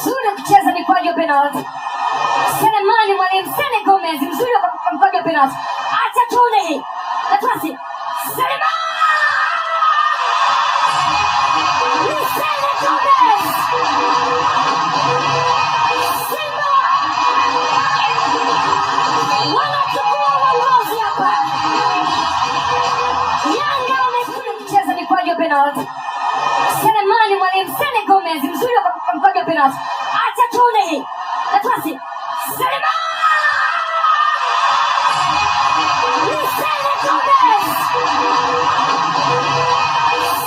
mzuri wa kucheza mikwaju ya penalti. Selemani Mwalimu Sene Gomez mzuri wa mkwaju wa penalti. Acha tuone hii nafasi. Selemani Sene Gomez. Simba wanachukua uongozi hapa. Yanga wamekuja kucheza mikwaju ya penalti. Selemani Mwalimu Sene Gomez mzuri wa mkwaju wa penalti. Acha tuone hii nafasi. Selemani Sene Gomez.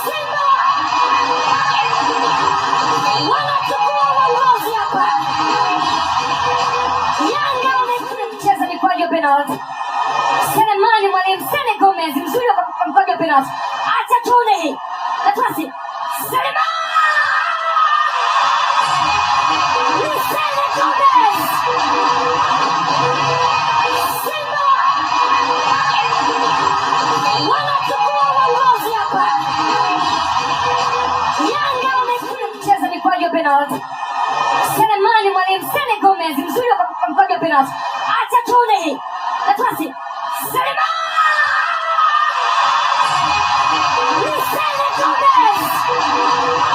Simba wanachukua uongozi hapa. Yanga wamekuja kucheza mikwaju ya penalti. Selemani Mwalimu Sene Gomez mzuri wa mkwaju wa penalti. Acha tuone hii nafasi. Selemani Sene Gomez. Simba wanachukua uongozi hapa. Yanga wamekuja kucheza mikwaju ya penalti. Selemani Mwalimu Sene Gomez mzuri wa mkwaju wa penalti. Acha tuone hii nafasi. Selemani Sene Gomez.